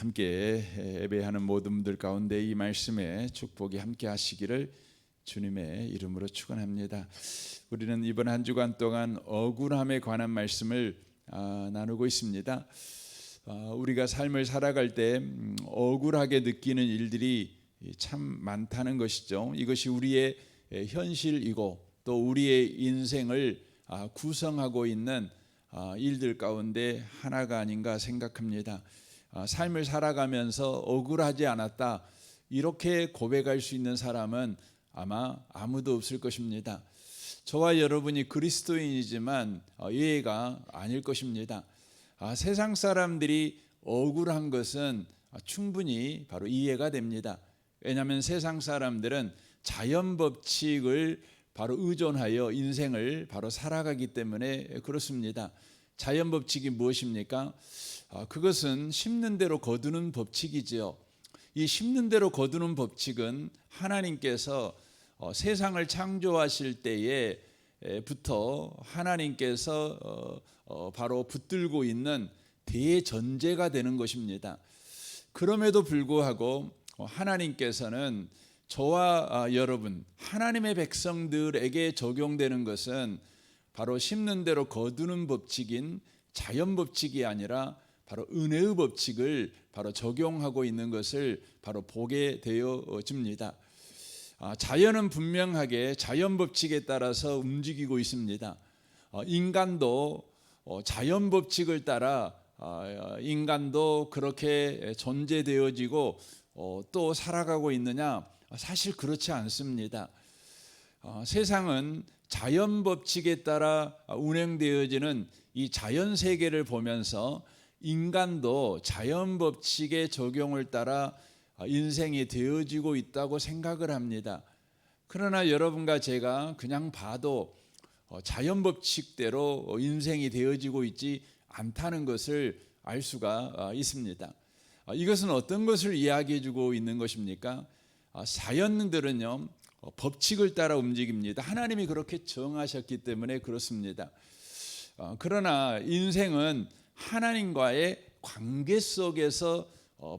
함께 예배하는 모든 분들 가운데 이 말씀에 축복이 함께 하시기를 주님의 이름으로 축원합니다. 우리는 이번 한 주간 동안 억울함에 관한 말씀을 나누고 있습니다. 우리가 삶을 살아갈 때 억울하게 느끼는 일들이 참 많다는 것이죠. 이것이 우리의 현실이고 또 우리의 인생을 구성하고 있는 일들 가운데 하나가 아닌가 생각합니다. 삶을 살아가면서 억울하지 않았다 이렇게 고백할 수 있는 사람은 아마 아무도 없을 것입니다. 저와 여러분이 그리스도인이지만 예가 아닐 것입니다. 세상 사람들이 억울한 것은 충분히 바로 이해가 됩니다. 왜냐하면 세상 사람들은 자연 법칙을 바로 의존하여 인생을 바로 살아가기 때문에 그렇습니다. 자연 법칙이 무엇입니까? 그것은 심는 대로 거두는 법칙이지요. 이 심는 대로 거두는 법칙은 하나님께서 세상을 창조하실 때에부터 하나님께서 바로 붙들고 있는 대전제가 되는 것입니다. 그럼에도 불구하고 하나님께서는 저와 여러분 하나님의 백성들에게 적용되는 것은 바로 심는 대로 거두는 법칙인 자연 법칙이 아니라 바로 은혜의 법칙을 바로 적용하고 있는 것을 바로 보게 되어집니다. 자연은 분명하게 자연 법칙에 따라서 움직이고 있습니다. 인간도 자연 법칙을 따라 인간도 그렇게 존재되어지고 또 살아가고 있느냐? 사실 그렇지 않습니다. 세상은 자연 법칙에 따라 운행되어지는 이 자연 세계를 보면서 인간도 자연 법칙의 적용을 따라 인생이 되어지고 있다고 생각을 합니다. 그러나 여러분과 제가 그냥 봐도 자연 법칙대로 인생이 되어지고 있지 않다는 것을 알 수가 있습니다. 이것은 어떤 것을 이야기해 주고 있는 것입니까? 자연들은요 법칙을 따라 움직입니다. 하나님이 그렇게 정하셨기 때문에 그렇습니다. 그러나 인생은 하나님과의 관계 속에서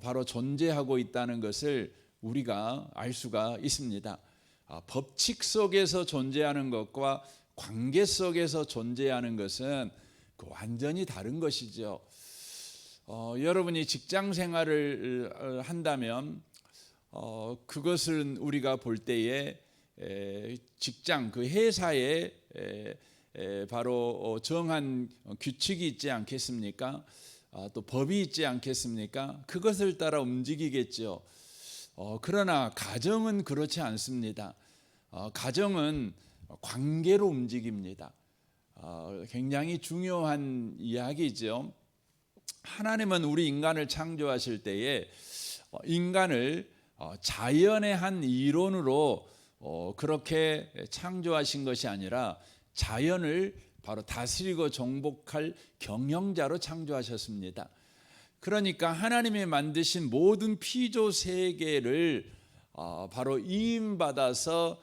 바로 존재하고 있다는 것을 우리가 알 수가 있습니다. 법칙 속에서 존재하는 것과 관계 속에서 존재하는 것은 완전히 다른 것이죠. 여러분이 직장 생활을 한다면 그것은 우리가 볼 때에 직장 그 회사에 바로 정한 규칙이 있지 않겠습니까? 또 법이 있지 않겠습니까? 그것을 따라 움직이겠죠. 그러나 가정은 그렇지 않습니다. 가정은 관계로 움직입니다. 굉장히 중요한 이야기죠. 하나님은 우리 인간을 창조하실 때에 인간을 자연의 한 이론으로 그렇게 창조하신 것이 아니라 자연을 바로 다스리고 정복할 경영자로 창조하셨습니다. 그러니까 하나님이 만드신 모든 피조 세계를 바로 이임받아서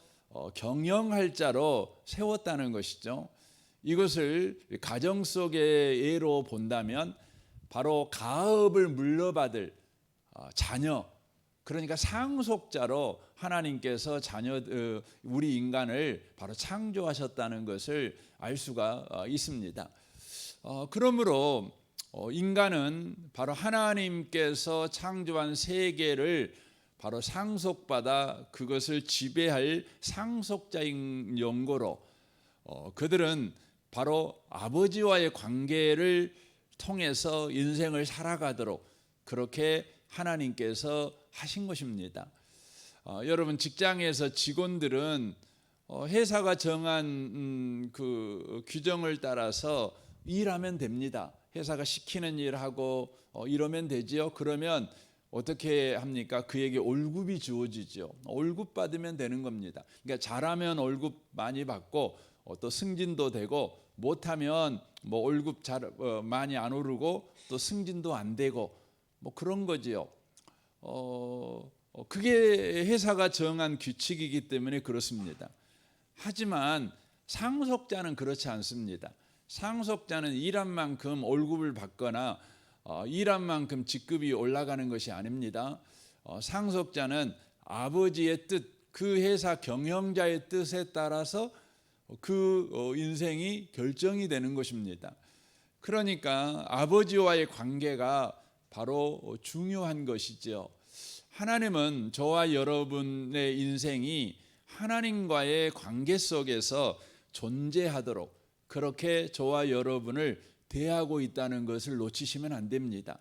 경영할 자로 세웠다는 것이죠. 이것을 가정 속의 예로 본다면 바로 가업을 물려받을 자녀, 그러니까 상속자로 하나님께서 우리 인간을 바로 창조하셨다는 것을 알 수가 있습니다. 그러므로 인간은 바로 하나님께서 창조한 세계를 바로 상속받아 그것을 지배할 상속자인 연고로 그들은 바로 아버지와의 관계를 통해서 인생을 살아가도록 그렇게 하나님께서 하신 것입니다. 여러분 직장에서 직원들은 회사가 정한 그 규정을 따라서 일하면 됩니다. 회사가 시키는 일하고 이러면 되지요. 그러면 어떻게 합니까? 그에게 월급이 주어지죠. 월급 받으면 되는 겁니다. 그러니까 잘하면 월급 많이 받고 또 승진도 되고 못하면 뭐 월급 많이 안 오르고 또 승진도 안 되고 뭐 그런 거지요. 그게 회사가 정한 규칙이기 때문에 그렇습니다. 하지만 상속자는 그렇지 않습니다. 상속자는 일한 만큼 월급을 받거나 일한 만큼 직급이 올라가는 것이 아닙니다. 상속자는 아버지의 뜻, 그 회사 경영자의 뜻에 따라서 그 인생이 결정이 되는 것입니다. 그러니까 아버지와의 관계가 바로 중요한 것이죠. 하나님은 저와 여러분의 인생이 하나님과의 관계 속에서 존재하도록 그렇게 저와 여러분을 대하고 있다는 것을 놓치시면 안 됩니다.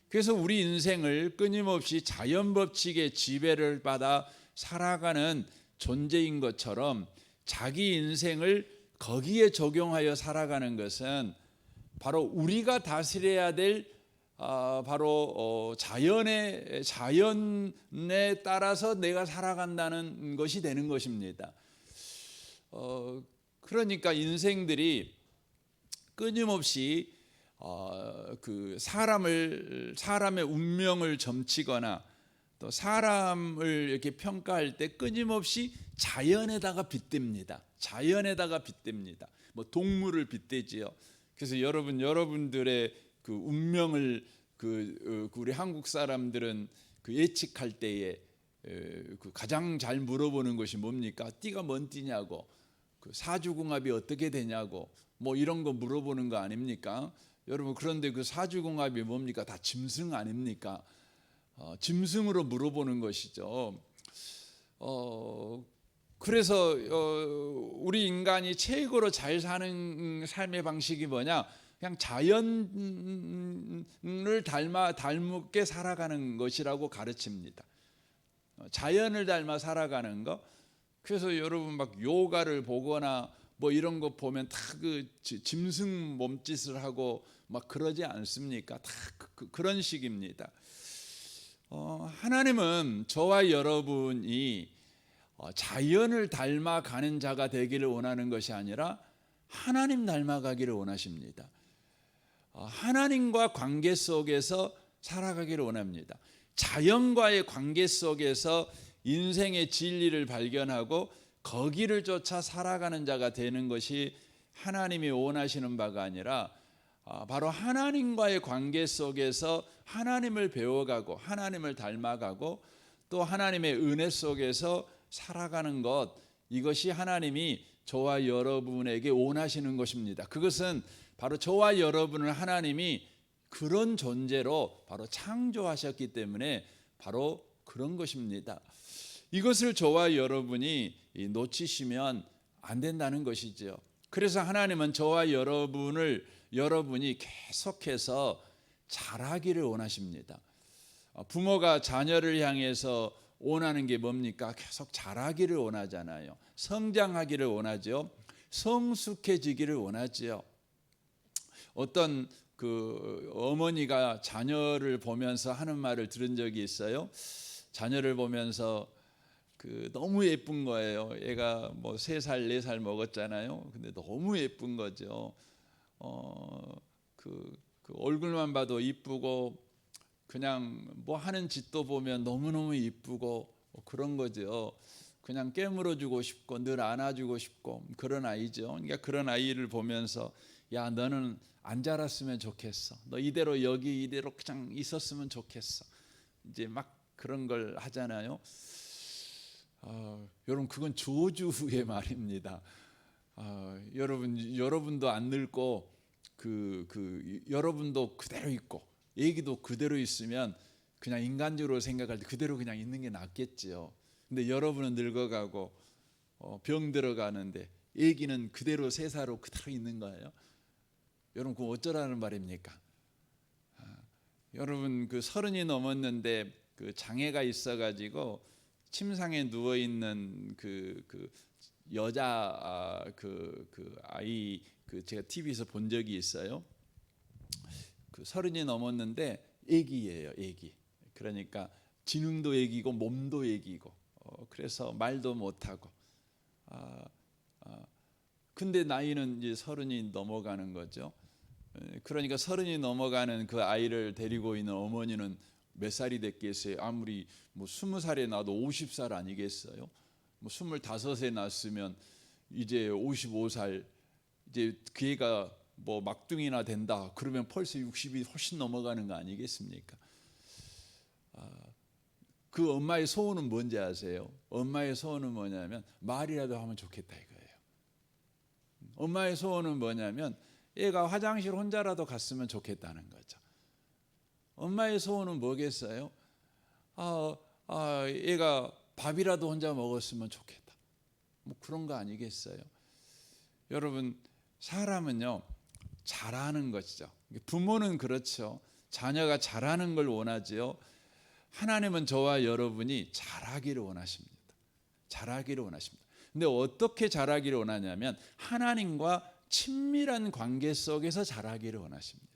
그래서 우리 인생을 끊임없이 자연 법칙의 지배를 받아 살아가는 존재인 것처럼 자기 인생을 거기에 적용하여 살아가는 것은 바로 우리가 다스려야 될 바로 자연에 따라서 내가 살아간다는 것이 되는 것입니다. 그러니까 인생들이 끊임없이 그 사람의 운명을 점치거나 또 사람을 이렇게 평가할 때 끊임없이 자연에다가 빗댑니다. 자연에다가 빗댑니다. 뭐 동물을 빗대지요. 그래서 여러분들의 그 운명을 우리 한국 사람들은 그 예측할 때에 그 가장 잘 물어보는 것이 뭡니까? 띠가 뭔 띠냐고, 그 사주궁합이 어떻게 되냐고, 뭐 이런 거 물어보는 거 아닙니까? 여러분, 그런데 그 사주궁합이 뭡니까? 다 짐승 아닙니까? 짐승으로 물어보는 것이죠. 그래서 우리 인간이 최고로 잘 사는 삶의 방식이 뭐냐? 그냥 자연을 닮게 살아가는 것이라고 가르칩니다. 자연을 닮아 살아가는 거. 그래서 여러분 막 요가를 보거나 뭐 이런 거 보면 다 그 짐승 몸짓을 하고 막 그러지 않습니까? 다 그런 식입니다. 하나님은 저와 여러분이 자연을 닮아가는 자가 되기를 원하는 것이 아니라 하나님 닮아가기를 원하십니다. 하나님과 관계 속에서 살아가기를 원합니다. 자연과의 관계 속에서 인생의 진리를 발견하고 거기를 쫓아 살아가는 자가 되는 것이 하나님이 원하시는 바가 아니라 바로 하나님과의 관계 속에서 하나님을 배워가고 하나님을 닮아가고 또 하나님의 은혜 속에서 살아가는 것, 이것이 하나님이 저와 여러분에게 원하시는 것입니다. 그것은 바로 저와 여러분을 하나님이 그런 존재로 바로 창조하셨기 때문에 바로 그런 것입니다. 이것을 저와 여러분이 놓치시면 안 된다는 것이죠. 그래서 하나님은 저와 여러분이 계속해서 자라기를 원하십니다. 부모가 자녀를 향해서 원하는 게 뭡니까? 계속 자라기를 원하잖아요. 성장하기를 원하죠. 성숙해지기를 원하지요. 어떤 그 어머니가 자녀를 보면서 하는 말을 들은 적이 있어요. 자녀를 보면서 그 너무 예쁜 거예요. 얘가 뭐 3살, 4살 먹었잖아요. 근데 너무 예쁜 거죠. 그 얼굴만 봐도 이쁘고 그냥 뭐 하는 짓도 보면 너무너무 이쁘고 그런 거죠. 그냥 깨물어주고 싶고 늘 안아주고 싶고 그런 아이죠. 그러니까 그런 아이를 보면서 야, 너는 안 자랐으면 좋겠어. 너 이대로 그냥 있었으면 좋겠어. 이제 막 그런 걸 하잖아요. 여러분, 그건 저주의 말입니다. 여러분도 안 늙고 여러분도 그대로 있고 애기도 그대로 있으면 그냥 인간적으로 생각할 때 그대로 그냥 있는 게 낫겠지요. 근데 여러분은 늙어가고 병 들어가는데 애기는 그대로 3살로 그대로 있는 거예요. 여러분, 그거 어쩌라는 말입니까? 여러분, 그 30이 넘었는데 그 장애가 있어가지고 침상에 누워 있는 그 여자 아이 제가 TV에서 본 적이 있어요. 그 30이 넘었는데 애기예요, 애기. 그러니까 지능도 애기고 몸도 애기고 그래서 말도 못하고 근데 나이는 이제 30이 넘어가는 거죠. 그러니까 30이 넘어가는 그 아이를 데리고 있는 어머니는 몇 살이 됐겠어요? 아무리 뭐 20살에 나도 50살 아니겠어요? 뭐 25에 낳았으면 이제 55살, 이제 그 애가 뭐 막둥이나 된다. 그러면 벌써 60이 훨씬 넘어가는 거 아니겠습니까? 그 엄마의 소원은 뭔지 아세요? 엄마의 소원은 뭐냐면 말이라도 하면 좋겠다 이거예요. 엄마의 소원은 뭐냐면 얘가 화장실 혼자라도 갔으면 좋겠다는 거죠. 엄마의 소원은 뭐겠어요? 얘가 밥이라도 혼자 먹었으면 좋겠다. 뭐 그런 거 아니겠어요? 여러분, 사람은요 잘하는 것이죠. 부모는 그렇죠. 자녀가 잘하는 걸 원하지요. 하나님은 저와 여러분이 잘하기를 원하십니다. 잘하기를 원하십니다. 근데 어떻게 잘하기를 원하냐면 하나님과 친밀한 관계 속에서 잘하기를 원하십니다.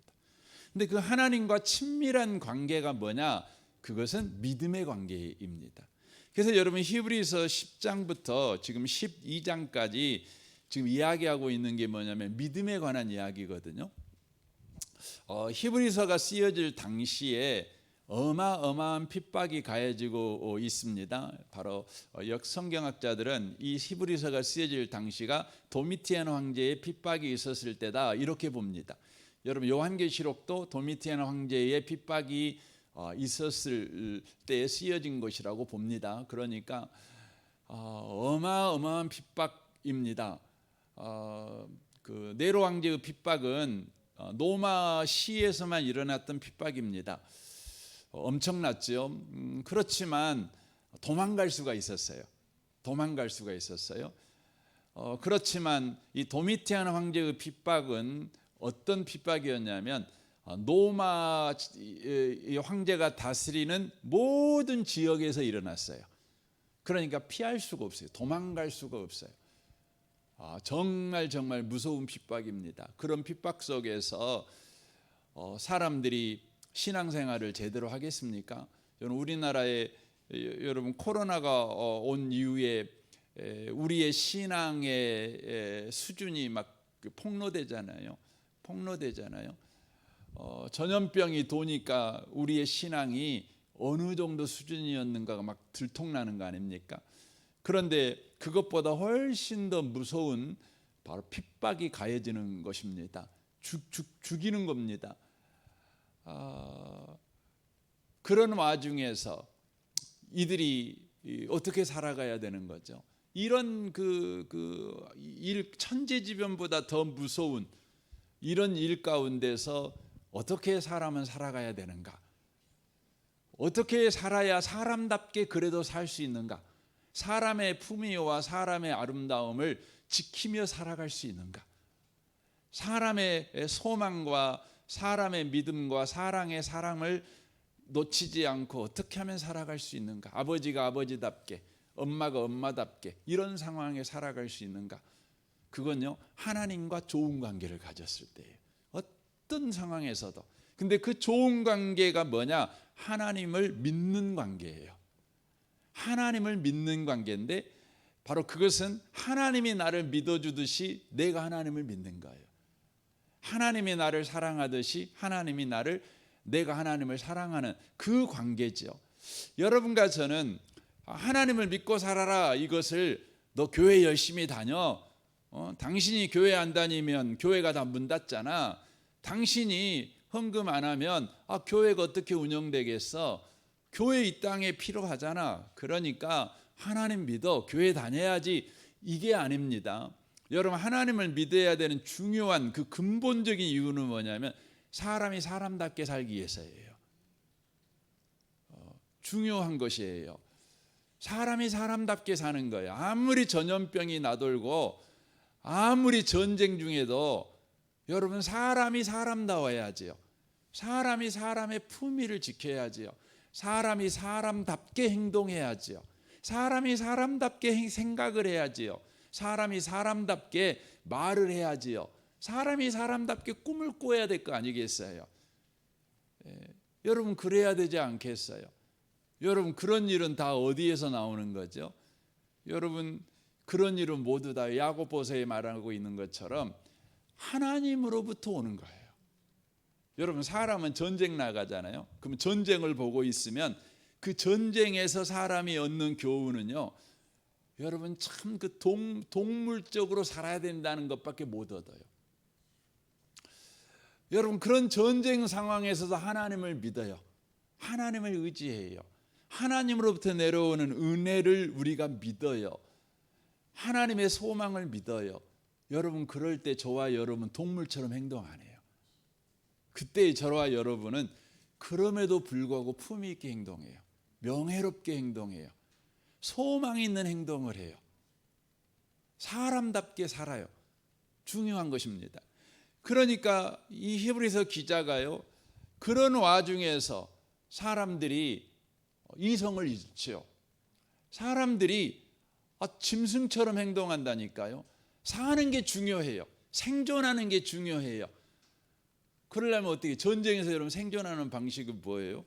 근데 그 하나님과 친밀한 관계가 뭐냐? 그것은 믿음의 관계입니다. 그래서 여러분 히브리서 10장부터 지금 12장까지 지금 이야기하고 있는 게 뭐냐면 믿음에 관한 이야기거든요. 히브리서가 쓰여질 당시에 어마어마한 핍박이 가해지고 있습니다. 바로 역성경학자들은 이 히브리서가 쓰여질 당시가 도미티안 황제의 핍박이 있었을 때다 이렇게 봅니다. 여러분 요한계시록도 도미티안 황제의 핍박이 있었을 때에 쓰여진 것이라고 봅니다. 그러니까 어마어마한 핍박입니다. 그 네로 황제의 핍박은 노마 시에서만 일어났던 핍박입니다. 엄청났죠. 그렇지만 도망갈 수가 있었어요. 그렇지만 이 도미티안 황제의 핍박은 어떤 핍박이었냐면 노마 황제가 다스리는 모든 지역에서 일어났어요. 그러니까 피할 수가 없어요. 도망갈 수가 없어요. 정말 무서운 핍박입니다. 그런 핍박 속에서 사람들이 신앙생활을 제대로 하겠습니까? 우리나라에 여러분 코로나가 온 이후에 우리의 신앙의 수준이 막 폭로되잖아요. 전염병이 도니까 우리의 신앙이 어느 정도 수준이었는가가 막 들통나는 거 아닙니까? 그런데 그것보다 훨씬 더 무서운 바로 핍박이 가해지는 것입니다. 죽이는 겁니다. 그런 와중에서 이들이 어떻게 살아가야 되는 거죠? 이런 일 천재지변보다 더 무서운 이런 일 가운데서 어떻게 사람은 살아가야 되는가? 어떻게 살아야 사람답게 그래도 살 수 있는가? 사람의 품위와 사람의 아름다움을 지키며 살아갈 수 있는가? 사람의 소망과 사람의 믿음과 사랑의 사랑을 놓치지 않고 어떻게 하면 살아갈 수 있는가? 아버지가 아버지답게, 엄마가 엄마답게 이런 상황에 살아갈 수 있는가? 그건요 하나님과 좋은 관계를 가졌을 때예요. 어떤 상황에서도. 근데 그 좋은 관계가 뭐냐? 하나님을 믿는 관계예요. 하나님을 믿는 관계인데 바로 그것은 하나님이 나를 믿어주듯이 내가 하나님을 믿는 거예요. 하나님이 나를 사랑하듯이 내가 하나님을 사랑하는 그 관계죠. 여러분과 저는 하나님을 믿고 살아라 이것을 너 교회 열심히 다녀. 당신이 교회 안 다니면 교회가 다 문 닫잖아. 당신이 헌금 안 하면 교회가 어떻게 운영되겠어? 교회 이 땅에 필요하잖아. 그러니까 하나님 믿어. 교회 다녀야지. 이게 아닙니다. 여러분 하나님을 믿어야 되는 중요한 그 근본적인 이유는 뭐냐면 사람이 사람답게 살기 위해서예요. 중요한 것이에요. 사람이 사람답게 사는 거예요. 아무리 전염병이 나돌고 아무리 전쟁 중에도 여러분 사람이 사람다워야지요. 사람이 사람의 품위를 지켜야지요. 사람이 사람답게 행동해야지요. 사람이 사람답게 생각을 해야지요. 사람이 사람답게 말을 해야지요. 사람이 사람답게 꿈을 꿔야 될 거 아니겠어요? 여러분 그래야 되지 않겠어요? 여러분 그런 일은 다 어디에서 나오는 거죠? 여러분 그런 일은 모두 다 야고보서에 말하고 있는 것처럼 하나님으로부터 오는 거예요. 여러분 사람은 전쟁 나가잖아요. 그럼 전쟁을 보고 있으면 그 전쟁에서 사람이 얻는 교훈은요. 여러분 참 그 동물적으로 살아야 된다는 것밖에 못 얻어요. 여러분 그런 전쟁 상황에서도 하나님을 믿어요. 하나님을 의지해요. 하나님으로부터 내려오는 은혜를 우리가 믿어요. 하나님의 소망을 믿어요. 여러분 그럴 때 저와 여러분 동물처럼 행동 안 해요. 그때 저와 여러분은 그럼에도 불구하고 품위 있게 행동해요. 명예롭게 행동해요. 소망 있는 행동을 해요. 사람답게 살아요. 중요한 것입니다. 그러니까 이 히브리서 기자가요, 그런 와중에서 사람들이 이성을 잃죠. 사람들이 짐승처럼 행동한다니까요. 사는 게 중요해요. 생존하는 게 중요해요. 그러려면 어떻게, 전쟁에서 여러분 생존하는 방식은 뭐예요?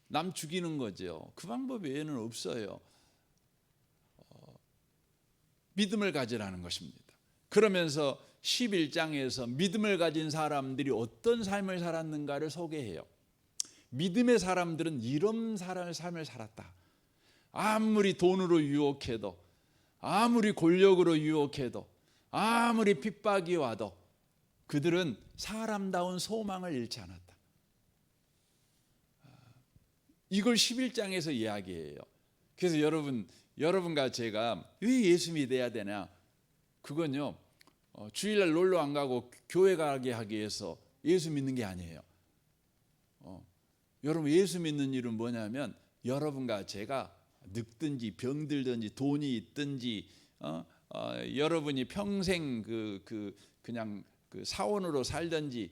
남 죽이는 거죠. 그 방법 외에는 없어요. 믿음을 가지라는 것입니다. 그러면서 11장에서 믿음을 가진 사람들이 어떤 삶을 살았는가를 소개해요. 믿음의 사람들은 이런 삶을 살았다. 아무리 돈으로 유혹해도, 아무리 권력으로 유혹해도, 아무리 핍박이 와도 그들은 사람다운 소망을 잃지 않았다. 이걸 11장에서 이야기해요. 그래서 여러분과 제가 왜 예수 믿어야 되냐? 그건요, 주일날 놀러 안 가고 교회 가게 하기 위해서 예수 믿는 게 아니에요. 여러분 예수 믿는 일은 뭐냐면, 여러분과 제가 늙든지 병들든지 돈이 있든지 여러분이 평생 그냥 사원으로 살든지,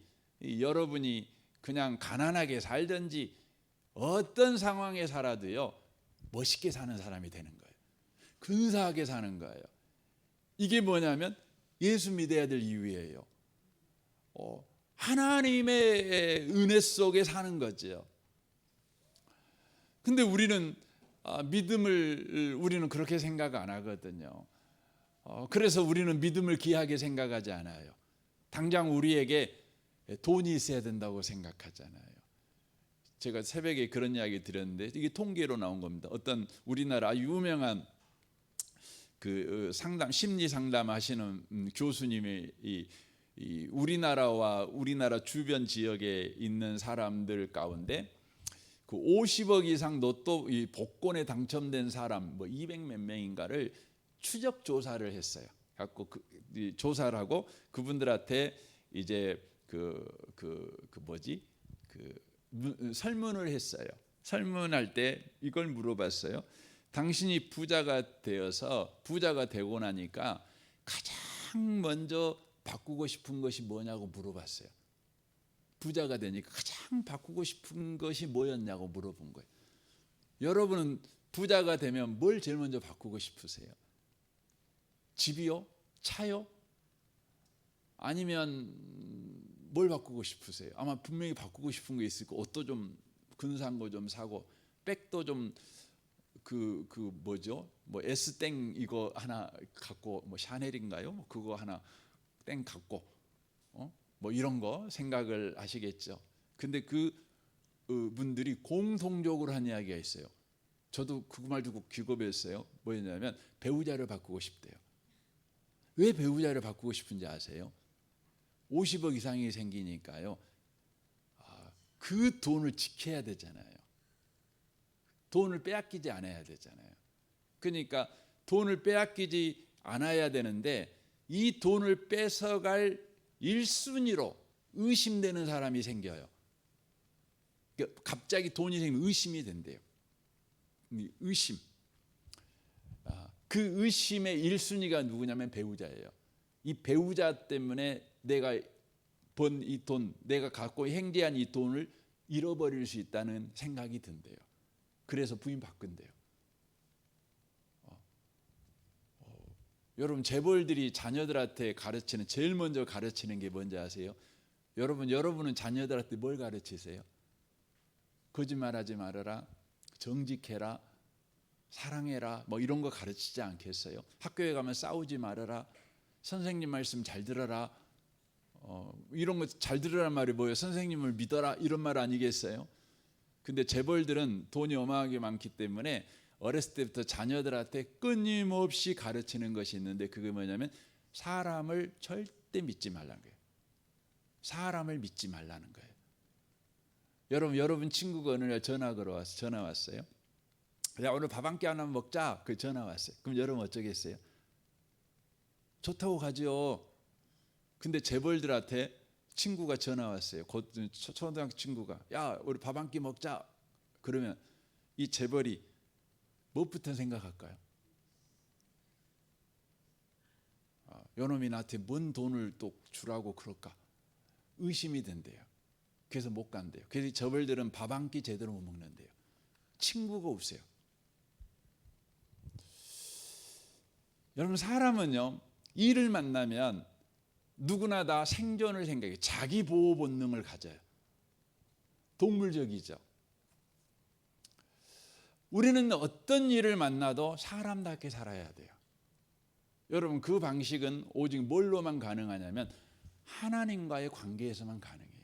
여러분이 그냥 가난하게 살든지, 어떤 상황에 살아도요 멋있게 사는 사람이 되는 거예요. 근사하게 사는 거예요. 이게 뭐냐면 예수 믿어야 될 이유예요. 하나님의 은혜 속에 사는 거죠. 근데 우리는 믿음을 우리는 그렇게 생각 안 하거든요. 그래서 우리는 믿음을 귀하게 생각하지 않아요. 당장 우리에게 돈이 있어야 된다고 생각하잖아요. 제가 새벽에 그런 이야기 드렸는데 이게 통계로 나온 겁니다. 어떤 우리나라 유명한 그 심리 상담하시는 교수님이 이 우리나라와 우리나라 주변 지역에 있는 사람들 가운데 그 50억 이상 로또 이 복권에 당첨된 사람 뭐 200몇 명인가를 추적 조사를 했어요. 갖고 조사를 하고 그분들한테 이제 설문을 했어요. 설문할 때 이걸 물어봤어요. 당신이 부자가 되고 나니까 가장 먼저 바꾸고 싶은 것이 뭐냐고 물어봤어요. 부자가 되니까 가장 바꾸고 싶은 것이 뭐였냐고 물어본 거예요. 여러분은 부자가 되면 뭘 제일 먼저 바꾸고 싶으세요? 집이요? 차요? 아니면 뭘 바꾸고 싶으세요? 아마 분명히 바꾸고 싶은 거 있을 거고, 옷도 좀 근사한 거 좀 사고, 백도 좀 뭐 S땡 이거 하나 갖고, 뭐 샤넬인가요? 그거 하나 땡 갖고, 뭐 이런 거 생각을 하시겠죠. 근데 분들이 공통적으로 한 이야기가 있어요. 저도 그 말 듣고 기겁했어요. 뭐였냐면 배우자를 바꾸고 싶대요. 왜 배우자를 바꾸고 싶은지 아세요? 50억 이상이 생기니까요. 그 돈을 지켜야 되잖아요. 돈을 빼앗기지 않아야 되잖아요. 그러니까 돈을 빼앗기지 않아야 되는데 이 돈을 뺏어갈 1순위로 의심되는 사람이 생겨요. 그러니까 갑자기 돈이 생기면 의심이 된대요. 의심. 그 의심의 1순위가 누구냐면 배우자예요. 이 배우자 때문에 내가 번 이 돈, 내가 갖고 행제한 이 돈을 잃어버릴 수 있다는 생각이 든대요. 그래서 부인 바꾼대요. 여러분 재벌들이 자녀들한테 제일 먼저 가르치는 게 뭔지 아세요? 여러분은 자녀들한테 뭘 가르치세요? 거짓말하지 말아라, 정직해라, 사랑해라, 뭐 이런 거 가르치지 않겠어요? 학교에 가면 싸우지 말아라, 선생님 말씀 잘 들어라, 이런 거 잘 들으란 말이 뭐예요? 선생님을 믿어라, 이런 말 아니겠어요? 근데 재벌들은 돈이 어마어마하게 많기 때문에 어렸을 때부터 자녀들한테 끊임없이 가르치는 것이 있는데, 그게 뭐냐면 사람을 절대 믿지 말라는 거예요. 사람을 믿지 말라는 거예요. 여러분 친구가 어느 날 전화 왔어요. 야, 오늘 밥 한 끼 하나 먹자. 그 전화 왔어요. 그럼 여러분 어쩌겠어요? 좋다고 가죠. 근데 재벌들한테 친구가 전화 왔어요. 초등학교 친구가, 야, 우리 밥 한 끼 먹자. 그러면 이 재벌이 무엇부터 생각할까요? 요놈이 나한테 뭔 돈을 또 주라고 그럴까? 의심이 된대요. 그래서 못 간대요. 그래서 재벌들은 밥 한 끼 제대로 못 먹는데요. 친구가 없어요. 여러분, 사람은요, 일을 만나면 누구나 다 생존을 생각해요. 자기 보호 본능을 가져요. 동물적이죠. 우리는 어떤 일을 만나도 사람답게 살아야 돼요. 여러분, 그 방식은 오직 뭘로만 가능하냐면 하나님과의 관계에서만 가능해요.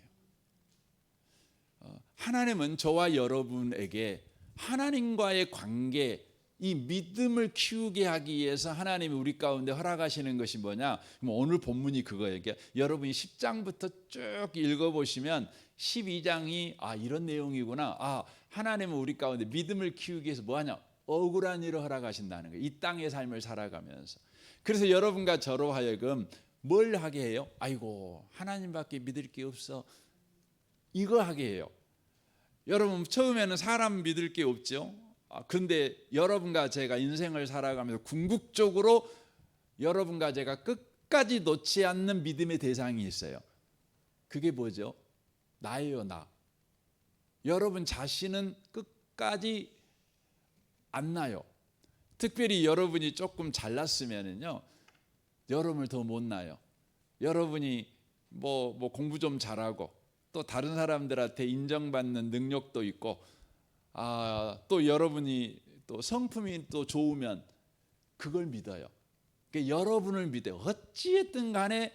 하나님은 저와 여러분에게 하나님과의 관계, 이 믿음을 키우게 하기 위해서 하나님이 우리 가운데 허락하시는 것이 뭐냐? 오늘 본문이 그거예요. 여러분이 10장부터 쭉 읽어보시면 12장이 이런 내용이구나. 하나님은 우리 가운데 믿음을 키우기 위해서 뭐하냐? 억울한 일을 허락하신다는 거예요. 이 땅의 삶을 살아가면서. 그래서 여러분과 저로 하여금 뭘 하게 해요? 아이고, 하나님밖에 믿을 게 없어. 이거 하게 해요. 여러분, 처음에는 사람 믿을 게 없죠. 근데 여러분과 제가 인생을 살아가면서 궁극적으로 여러분과 제가 끝까지 놓지 않는 믿음의 대상이 있어요. 그게 뭐죠? 나예요, 나. 여러분 자신은 끝까지 안 나요. 특별히 여러분이 조금 잘났으면은요, 여러분을 더 못 나요. 여러분이 뭐 공부 좀 잘하고 또 다른 사람들한테 인정받는 능력도 있고, 또 여러분이 또 성품이 또 좋으면 그걸 믿어요. 그러니까 여러분을 믿어요. 어찌했든 간에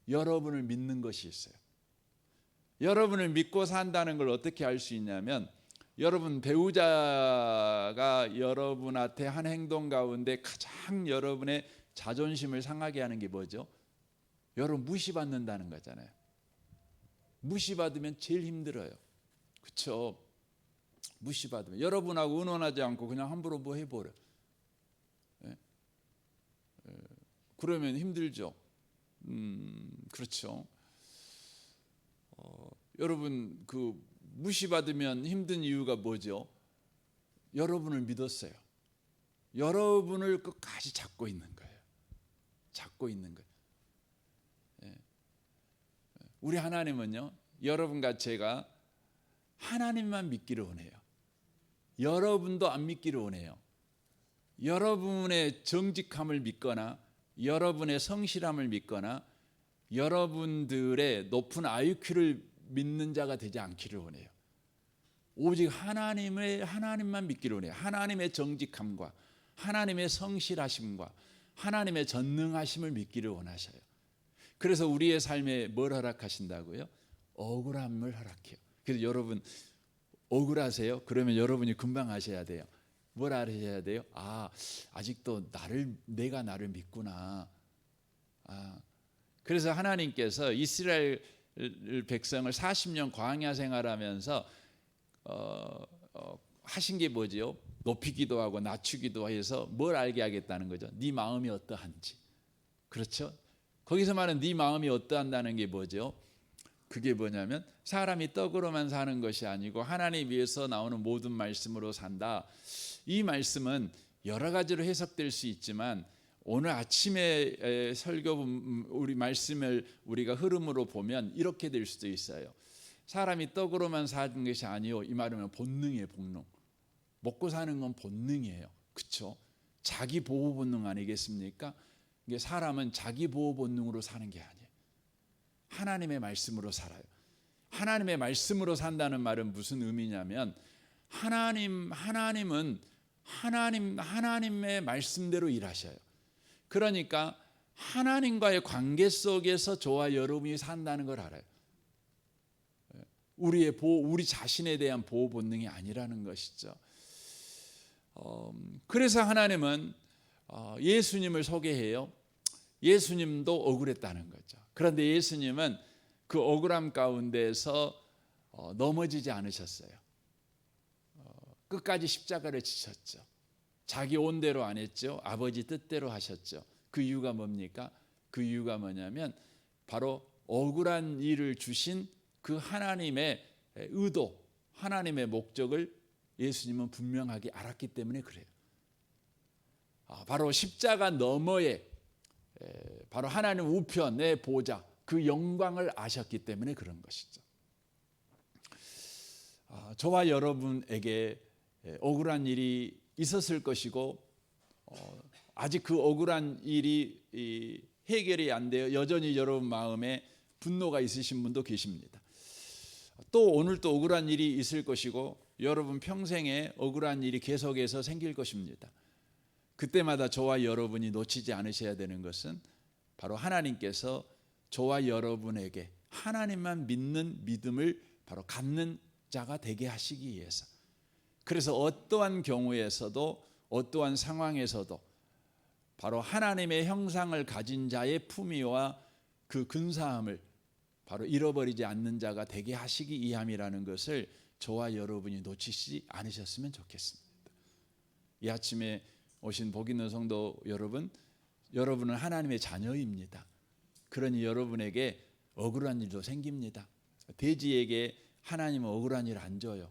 여러분을 믿는 것이 있어요. 여러분을 믿고 산다는 걸 어떻게 알 수 있냐면, 여러분 배우자가 여러분한테 한 행동 가운데 가장 여러분의 자존심을 상하게 하는 게 뭐죠? 여러분 무시받는다는 거잖아요. 무시받으면 제일 힘들어요. 그렇죠? 무시받으면 여러분하고 의논하지 않고 그냥 함부로 뭐 해버려. 그러면 힘들죠. 그렇죠. 여러분 그 무시받으면 힘든 이유가 뭐죠? 여러분을 믿었어요. 여러분을 끝까지 잡고 있는 거예요. 잡고 있는 거예요. 우리 하나님은요, 여러분과 제가 하나님만 믿기를 원해요. 여러분도 안 믿기를 원해요. 여러분의 정직함을 믿거나 여러분의 성실함을 믿거나 여러분들의 높은 IQ를 믿는 자가 되지 않기를 원해요. 오직 하나님만 믿기를 원해요. 하나님의 정직함과 하나님의 성실하심과 하나님의 전능하심을 믿기를 원하셔요. 그래서 우리의 삶에 뭘 허락하신다고요? 억울함을 허락해요. 그래서 여러분 억울하세요? 그러면 여러분이 금방 아셔야 돼요. 뭘 아셔야 돼요? 아직도 내가 나를 믿구나. 그래서 하나님께서 이스라엘 백성을 40년 광야 생활하면서 하신 게 뭐지요? 높이기도 하고 낮추기도 해서 뭘 알게 하겠다는 거죠? 네 마음이 어떠한지. 그렇죠? 거기서 말하는 네 마음이 어떠한다는 게 뭐죠? 그게 뭐냐면 사람이 떡으로만 사는 것이 아니고 하나님 위해서 나오는 모든 말씀으로 산다. 이 말씀은 여러 가지로 해석될 수 있지만 오늘 아침에 설교 우리 말씀을 우리가 흐름으로 보면 이렇게 될 수도 있어요. 사람이 떡으로만 사는 것이 아니요. 이 말은 본능이에요, 본능. 먹고 사는 건 본능이에요. 그렇죠? 자기 보호 본능 아니겠습니까? 이게 사람은 자기 보호 본능으로 사는 게 아니에요. 하나님의 말씀으로 살아요. 하나님의 말씀으로 산다는 말은 무슨 의미냐면 하나님은 하나님의 말씀대로 일하셔요. 그러니까 하나님과의 관계 속에서 저와 여러분이 산다는 걸 알아요. 우리 자신에 대한 보호 본능이 아니라는 것이죠. 그래서 하나님은 예수님을 소개해요. 예수님도 억울했다는 거죠. 그런데 예수님은 그 억울함 가운데에서 넘어지지 않으셨어요. 끝까지 십자가를 지셨죠. 자기 온대로 안 했죠. 아버지 뜻대로 하셨죠. 그 이유가 뭡니까? 그 이유가 뭐냐면 바로 억울한 일을 주신 그 하나님의 의도, 하나님의 목적을 예수님은 분명하게 알았기 때문에 그래요. 바로 십자가 너머에 바로 하나님 우편의 보좌, 그 영광을 아셨기 때문에 그런 것이죠. 저와 여러분에게 억울한 일이 있었을 것이고 아직 그 억울한 일이 해결이 안 되어 여전히 여러분 마음에 분노가 있으신 분도 계십니다. 또 오늘 또 억울한 일이 있을 것이고 여러분 평생에 억울한 일이 계속해서 생길 것입니다. 그때마다 저와 여러분이 놓치지 않으셔야 되는 것은 바로 하나님께서 저와 여러분에게 하나님만 믿는 믿음을 바로 갖는 자가 되게 하시기 위해서, 그래서 어떠한 경우에서도 어떠한 상황에서도 바로 하나님의 형상을 가진 자의 품위와 그 근사함을 바로 잃어버리지 않는 자가 되게 하시기 위함이라는 것을 저와 여러분이 놓치지 않으셨으면 좋겠습니다. 이 아침에 오신 복 있는 성도 여러분, 여러분은 하나님의 자녀입니다. 그러니 여러분에게 억울한 일도 생깁니다. 돼지에게 하나님은 억울한 일 안 줘요.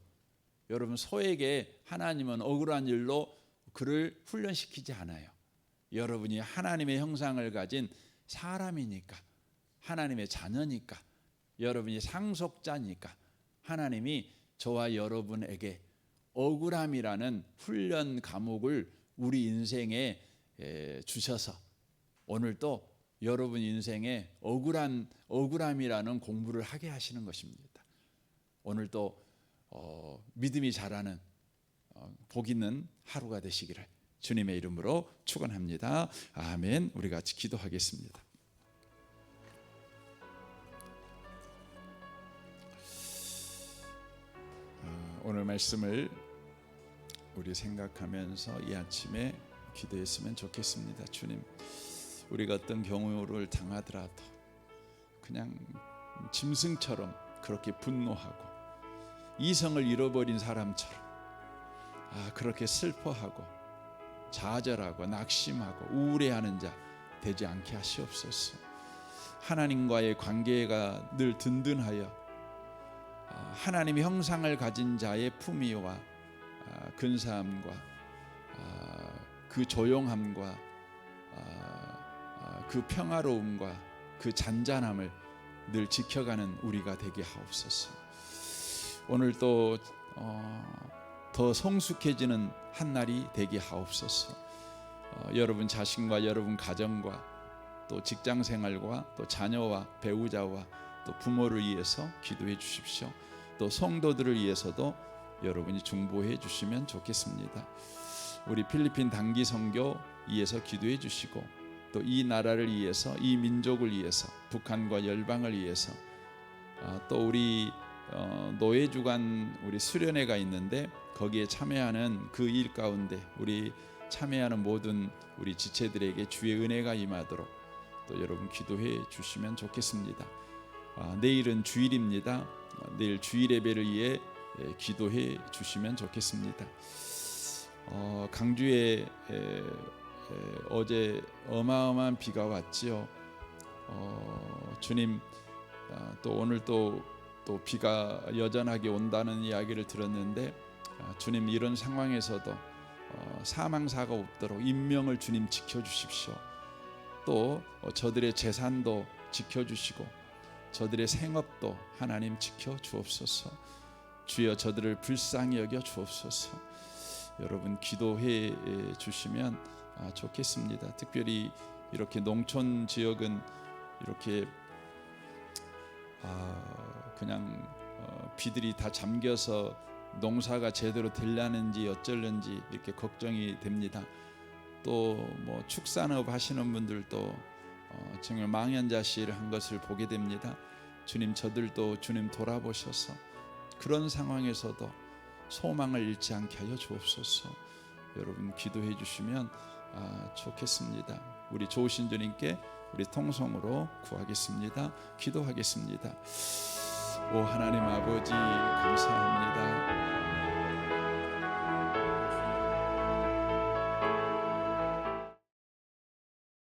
여러분 소에게 하나님은 억울한 일로 그를 훈련시키지 않아요. 여러분이 하나님의 형상을 가진 사람이니까, 하나님의 자녀니까, 여러분이 상속자니까 하나님이 저와 여러분에게 억울함이라는 훈련 과목을 우리 인생에 주셔서 오늘 또 여러분 인생에 억울함이라는 공부를 하게 하시는 것입니다. 오늘 또 믿음이 자라는 복 있는 하루가 되시기를 주님의 이름으로 축원합니다. 아멘. 우리 같이 기도하겠습니다. 오늘 말씀을 우리 생각하면서 이 아침에 기도했으면 좋겠습니다. 주님, 우리가 어떤 경우를 당하더라도 그냥 짐승처럼 그렇게 분노하고 이성을 잃어버린 사람처럼 그렇게 슬퍼하고 좌절하고 낙심하고 우울해하는 자 되지 않게 하시옵소서. 하나님과의 관계가 늘 든든하여 하나님의 형상을 가진 자의 품위와 근사함과 그 조용함과 그 평화로움과 그 잔잔함을 늘 지켜가는 우리가 되게 하옵소서. 오늘 또 더 성숙해지는 한 날이 되게 하옵소서. 여러분 자신과 여러분 가정과 또 직장생활과 또 자녀와 배우자와 또 부모를 위해서 기도해 주십시오. 또 성도들을 위해서도 여러분이 중보해 주시면 좋겠습니다. 우리 필리핀 단기 선교 위해서 기도해 주시고 또 이 나라를 위해서, 이 민족을 위해서, 북한과 열방을 위해서, 또 우리 노예 주간 우리 수련회가 있는데 거기에 참여하는 그 일 가운데 우리 참여하는 모든 우리 지체들에게 주의 은혜가 임하도록 또 여러분 기도해 주시면 좋겠습니다. 내일은 주일입니다. 내일 주일 예배를 위해 기도해 주시면 좋겠습니다. 강주에 어제 어마어마한 비가 왔지요. 주님, 또 오늘 또 비가 여전하게 온다는 이야기를 들었는데 주님, 이런 상황에서도 사망사가 없도록 인명을 주님 지켜주십시오. 또 저들의 재산도 지켜주시고 저들의 생업도 하나님 지켜주옵소서. 주여 저들을 불쌍히 여겨 주옵소서. 여러분 기도해 주시면 좋겠습니다. 특별히 이렇게 농촌 지역은 이렇게 그냥 비들이 다 잠겨서 농사가 제대로 되려는지 어쩔는지 이렇게 걱정이 됩니다. 또 뭐 축산업 하시는 분들도 정말 망연자실한 것을 보게 됩니다. 주님, 저들도 주님 돌아보셔서 그런 상황에서도 소망을 잃지 않게 하여 주옵소서. 여러분 기도해 주시면 좋겠습니다. 우리 좋으신 주님께 우리 통성으로 구하겠습니다. 기도하겠습니다. 오 하나님 아버지 감사합니다.